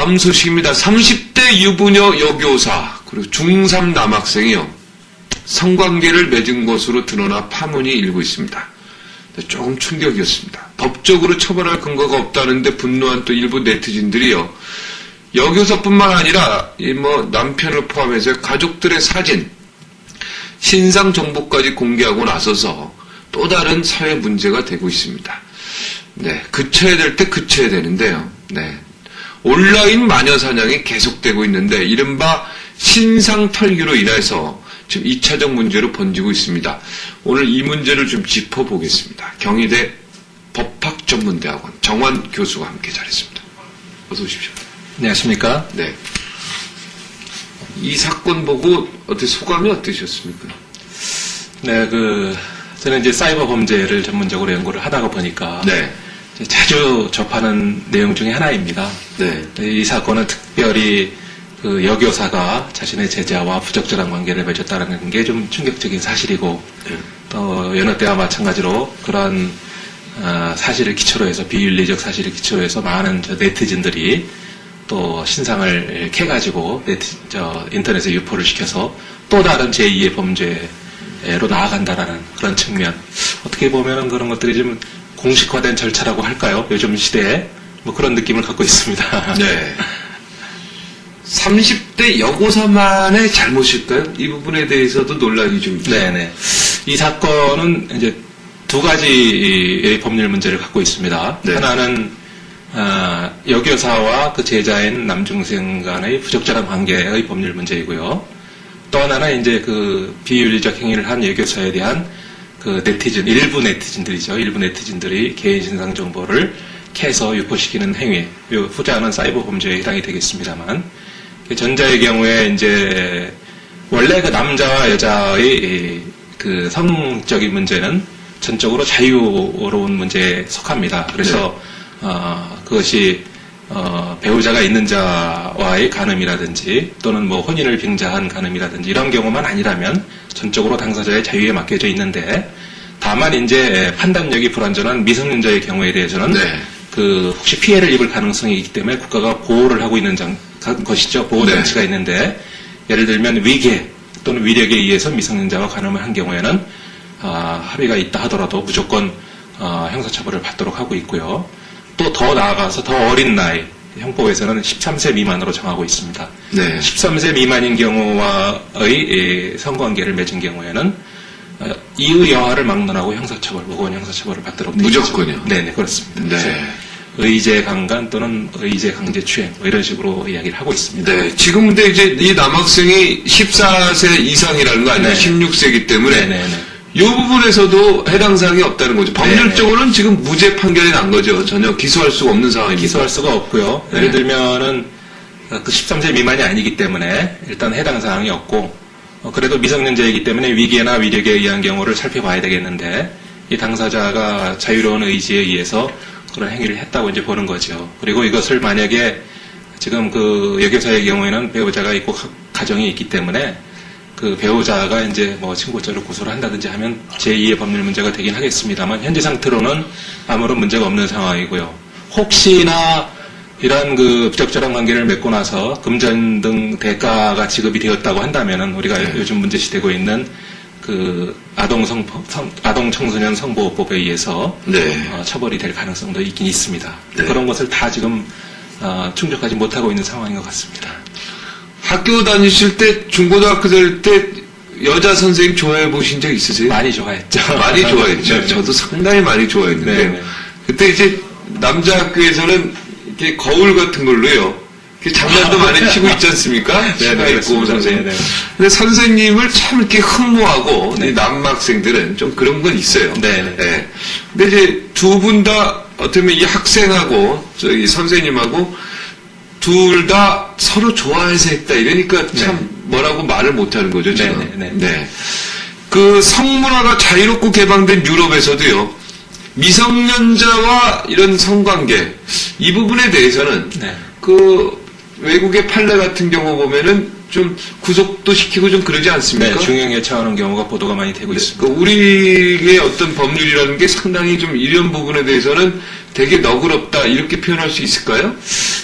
다음 소식입니다. 30대 유부녀 여교사 그리고 중3 남학생이요. 성관계를 맺은 것으로 드러나 파문이 일고 있습니다. 조금 충격이었습니다. 법적으로 처벌할 근거가 없다는데 분노한 또 일부 네티즌들이요. 여교사뿐만 아니라 남편을 포함해서 가족들의 사진, 신상 정보까지 공개하고 나서서 또 다른 사회 문제가 되고 있습니다. 네, 그쳐야 될 때 그쳐야 되는데요. 네. 온라인 마녀 사냥이 계속되고 있는데 이른바 신상 털기로 인해서 지금 2차적 문제로 번지고 있습니다. 오늘 이 문제를 좀 짚어보겠습니다. 경희대 법학전문대학원 정환 교수와 함께 자리했습니다. 어서 오십시오. 안녕하십니까? 네. 이 사건 보고 소감이 어떠셨습니까? 네, 저는 이제 사이버 범죄를 전문적으로 연구를 하다가 보니까 네. 자주 접하는 내용 중에 하나입니다. 네. 이 사건은 특별히 여교사가 자신의 제자와 부적절한 관계를 맺었다는 게 좀 충격적인 사실이고, 네. 또 여느 때와 마찬가지로 그러한 사실을 기초로 해서, 비윤리적 사실을 기초로 해서 많은 네티즌들이 또 신상을 캐가지고 인터넷에 유포를 시켜서 또 다른 제2의 범죄로 나아간다라는 그런 측면. 어떻게 보면 그런 것들이 좀 공식화된 절차라고 할까요? 요즘 시대에 그런 느낌을 갖고 있습니다. 네. 30대 여고사만의 잘못일까요? 이 부분에 대해서도 논란이 좀 있죠. 네네. 이 사건은 이제 두 가지의 법률 문제를 갖고 있습니다. 네. 하나는 여교사와 그 제자인 남중생 간의 부적절한 관계의 법률 문제이고요. 또 하나는 이제 비윤리적 행위를 한 여교사에 대한 일부 네티즌들이죠. 일부 네티즌들이 개인 신상 정보를 캐서 유포시키는 행위. 후자는 사이버 범죄에 해당이 되겠습니다만, 전자의 경우에 이제 원래 남자와 여자의 성적인 문제는 전적으로 자유로운 문제에 속합니다. 그래서 그것이 배우자가 있는 자와의 간음이라든지 또는 혼인을 빙자한 간음이라든지 이런 경우만 아니라면 전적으로 당사자의 자유에 맡겨져 있는데, 다만 이제 판단력이 불완전한 미성년자의 경우에 대해서는 네. 혹시 피해를 입을 가능성이 있기 때문에 국가가 보호를 하고 있는 것이죠. 보호 장치가 네. 있는데, 예를 들면 위계 또는 위력에 의해서 미성년자와 간음을 한 경우에는 합의가 있다 하더라도 무조건 형사처벌을 받도록 하고 있고요. 또 더 나아가서 더 어린 나이, 형법에서는 13세 미만으로 정하고 있습니다. 네. 13세 미만인 경우와의 성관계를 맺은 경우에는 이의 여하를 막론하고 형사처벌, 무거운 형사처벌을 받도록 되어 있죠. 무조건요? 네네, 그렇습니다. 네. 의제 강간 또는 의제 강제추행 이런 식으로 이야기를 하고 있습니다. 네. 지금 근데 이제 이 남학생이 14세 이상이라는 거 아니에요? 네. 16세이기 때문에 네네네. 이 부분에서도 해당 사항이 없다는 거죠. 법률적으로는 지금 무죄 판결이 난 거죠. 전혀 기소할 수가 없는 상황입니다. 기소할 수가 없고요. 네. 예를 들면은 13세 미만이 아니기 때문에 일단 해당 사항이 없고, 그래도 미성년자이기 때문에 위계나 위력에 의한 경우를 살펴봐야 되겠는데, 이 당사자가 자유로운 의지에 의해서 그런 행위를 했다고 이제 보는 거죠. 그리고 이것을 만약에 지금 여교사의 경우에는 배우자가 있고 가정이 있기 때문에 배우자가 이제 친고죄로 고소를 한다든지 하면 제2의 법률 문제가 되긴 하겠습니다만, 현재 상태로는 아무런 문제가 없는 상황이고요. 혹시나 이런 부적절한 관계를 맺고 나서 금전 등 대가가 지급이 되었다고 한다면은 우리가 네. 요즘 문제시되고 있는 아동 청소년 성보호법에 의해서 네. 처벌이 될 가능성도 있긴 있습니다. 네. 그런 것을 다 지금 충족하지 못하고 있는 상황인 것 같습니다. 학교 다니실 때, 중고등학교 다닐 때 여자 선생님 좋아해 보신 적 있으세요? 많이 좋아했죠. 많이 좋아했죠. 네. 저도 상당히 많이 좋아했는데, 네. 그때 이제 남자 학교에서는 이렇게 거울 같은 걸로요. 이렇게 장난도 많이 치고 있지 않습니까? 치마 입고 선생님. 네. 근데 선생님을 참 이렇게 흠모하고, 네. 이 남학생들은 좀 그런 건 있어요. 네. 예. 근데 이제 두 분 다 어떻게 보면 이 학생하고 저기 선생님하고 둘 다 서로 좋아해서 했다. 이러니까 참 뭐라고 말을 못하는 거죠, 지금. 네. 성문화가 자유롭고 개방된 유럽에서도요, 미성년자와 이런 성관계, 이 부분에 대해서는, 외국의 판례 같은 경우 보면은 좀 구속도 시키고 좀 그러지 않습니까? 네, 중형에 처하는 경우가 보도가 많이 되고 있습니다. 그 우리의 어떤 법률이라는 게 상당히 좀 이런 부분에 대해서는 되게 너그럽다 이렇게 표현할 수 있을까요?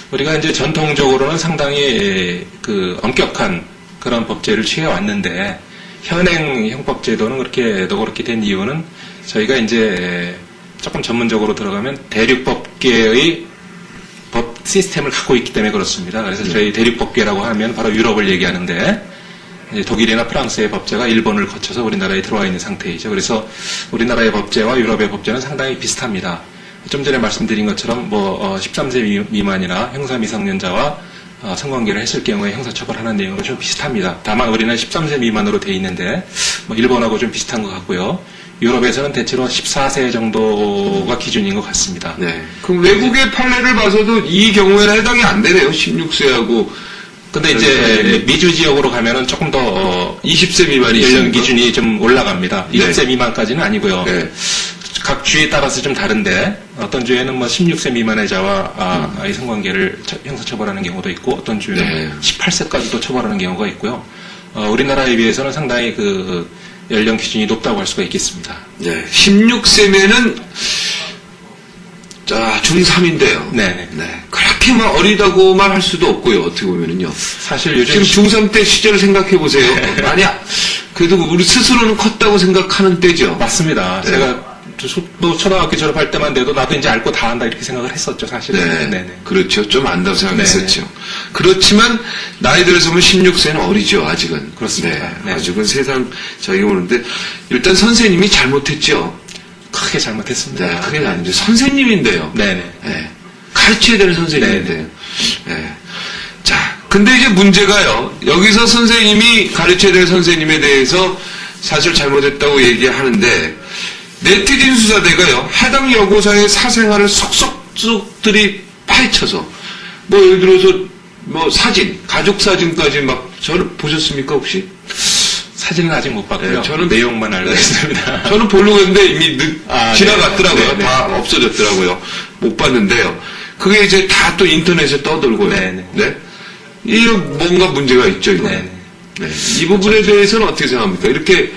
우리가 이제 전통적으로는 상당히 그 엄격한 그런 법제를 취해 왔는데 현행 형법제도는 그렇게 너그럽게 된 이유는 저희가 이제 조금 전문적으로 들어가면 대륙법계의 법 시스템을 갖고 있기 때문에 그렇습니다. 그래서 저희 대륙법계라고 하면 바로 유럽을 얘기하는데 이제 독일이나 프랑스의 법제가 일본을 거쳐서 우리나라에 들어와 있는 상태이죠. 그래서 우리나라의 법제와 유럽의 법제는 상당히 비슷합니다. 좀 전에 말씀드린 것처럼 13세 미만이나 형사 미성년자와 성관계를 했을 경우에 형사처벌하는 내용은 좀 비슷합니다. 다만 우리는 13세 미만으로 돼 있는데 일본하고 좀 비슷한 것 같고요. 유럽에서는 대체로 14세 정도가 기준인 것 같습니다. 네. 그럼 외국의 판례를 봐서도 이 경우에는 해당이 안 되네요. 16세하고. 근데 이제 미주 지역으로 가면은 조금 더 20세 미만이 연령 기준이 좀 올라갑니다. 네. 20세 미만까지는 아니고요. 네. 각 주에 따라서 좀 다른데 어떤 주에는 16세 미만의 자와 아이 성관계를 형사처벌하는 경우도 있고 어떤 주에는 네. 18세까지도 처벌하는 경우가 있고요. 우리나라에 비해서는 상당히 그 연령 기준이 높다고 할 수가 있겠습니다. 네. 16세면은 자, 중3인데요. 네네. 네. 그렇게 막 어리다고만 할 수도 없고요. 어떻게 보면은요. 사실 요즘 지금 중3 때 시절을 생각해 보세요. 만약 그래도 우리 스스로는 컸다고 생각하는 때죠. 맞습니다. 네. 제가 또 초등학교 졸업할 때만 돼도 나도 이제 알 거 다 안다 이렇게 생각을 했었죠, 사실은. 네. 네네. 그렇죠. 좀 안다고 생각했었죠. 네. 그렇지만 나이 들어서면 16세는 어리죠. 아직은. 그렇습니다. 네. 네. 아직은 세상 저기 보는데 일단 선생님이 잘못했죠. 크게 잘못했습니다. 네. 크게 아니죠. 선생님인데요. 네네. 네. 가르쳐야 되는 선생님인데요. 네. 자, 근데 이제 문제가요. 여기서 선생님이 가르쳐야 될 선생님에 대해서 사실 잘못했다고 얘기하는데 네티즌 수사대가요. 해당 여고사의 사생활을 속속들이 파헤쳐서 예를 들어서 사진, 가족 사진까지 막 저를 보셨습니까 혹시? 사진은 아직 못 봤고요. 네, 저는 내용만 알고 있습니다. 저는 보려고 했는데 이미 지나갔더라고요. 네. 다 없어졌더라고요. 못 봤는데요. 그게 이제 다 또 인터넷에 떠돌고요. 네. 네. 이 뭔가 문제가 있죠, 이거. 네. 네. 이 부분에 대해서는 어떻게 생각합니까? 이렇게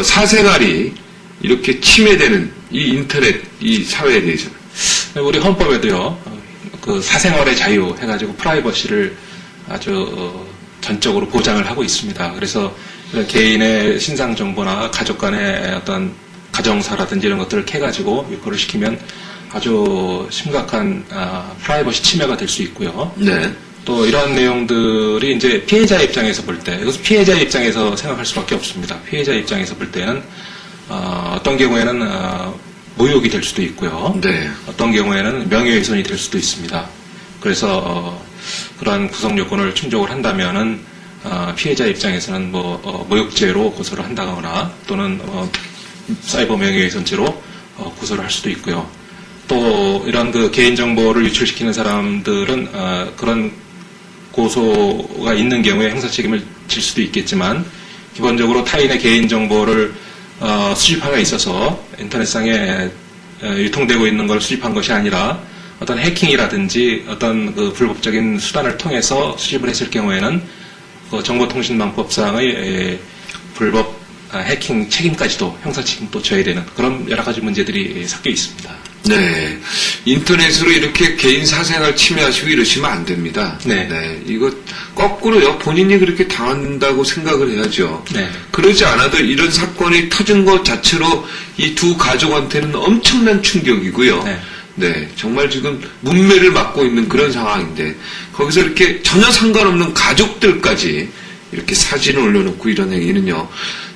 사생활이 이렇게 침해되는 이 인터넷, 이 사회에 대해서는. 우리 헌법에도요, 그 사생활의 자유 해가지고 프라이버시를 아주 전적으로 보장을 하고 있습니다. 그래서 개인의 신상 정보나 가족 간의 어떤 가정사라든지 이런 것들을 캐가지고 유포를 시키면 아주 심각한 프라이버시 침해가 될 수 있고요. 네. 또 이런 내용들이 이제 피해자 입장에서 볼 때, 이것은 피해자 입장에서 생각할 수밖에 없습니다. 피해자 입장에서 볼 때는 어떤 경우에는 모욕이 될 수도 있고요. 네. 어떤 경우에는 명예훼손이 될 수도 있습니다. 그래서 그러한 구성 요건을 충족을 한다면은 피해자 입장에서는 모욕죄로 고소를 한다거나 또는 사이버 명예훼손죄로 고소를 할 수도 있고요. 또 이런 그 개인 정보를 유출시키는 사람들은 그런 고소가 있는 경우에 형사 책임을 질 수도 있겠지만 기본적으로 타인의 개인 정보를 수집함에 있어서 인터넷상에 유통되고 있는 걸 수집한 것이 아니라 어떤 해킹이라든지 어떤 그 불법적인 수단을 통해서 수집을 했을 경우에는 그 정보통신망법상의 불법 해킹 책임까지도 형사 책임도 져야 되는 그런 여러 가지 문제들이 섞여 있습니다. 네. 인터넷으로 이렇게 개인 사생활 침해하시고 이러시면 안 됩니다. 네. 이거 거꾸로요. 본인이 그렇게 당한다고 생각을 해야죠. 네. 그러지 않아도 이런 사건이 터진 것 자체로 이 두 가족한테는 엄청난 충격이고요. 네. 네. 정말 지금 문매를 맞고 있는 그런 상황인데 거기서 이렇게 전혀 상관없는 가족들까지 이렇게 사진을 올려놓고 이런 행위는요.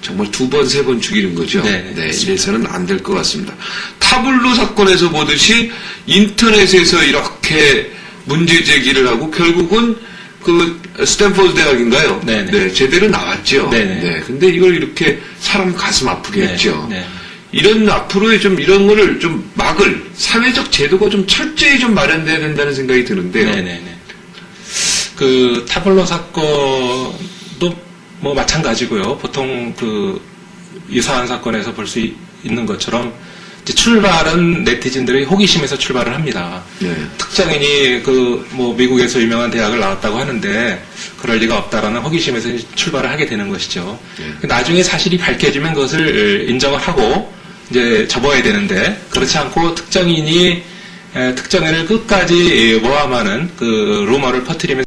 정말 2번, 3번 죽이는 거죠. 네, 이래서는 안 될 것 같습니다. 타블로 사건에서 보듯이 인터넷에서 이렇게 문제 제기를 하고 결국은 그 스탠포드 대학인가요? 네. 제대로 나왔죠. 네. 근데 이걸 이렇게 사람 가슴 아프게 네, 했죠. 네. 이런 앞으로의 좀 이런 거를 좀 막을 사회적 제도가 좀 철저히 좀 마련돼야 된다는 생각이 드는데요. 네네네. 그 타블로 사건도 마찬가지고요. 보통 그 유사한 사건에서 볼 수 있는 것처럼 이제 출발은 네티즌들의 호기심에서 출발을 합니다. 네. 특정인이 뭐 미국에서 유명한 대학을 나왔다고 하는데 그럴 리가 없다라는 호기심에서 이제 출발을 하게 되는 것이죠. 네. 나중에 사실이 밝혀지면 그것을 인정을 하고 이제 접어야 되는데 그렇지 않고 특정인을 끝까지 모함하는 그 루머를 퍼뜨리면서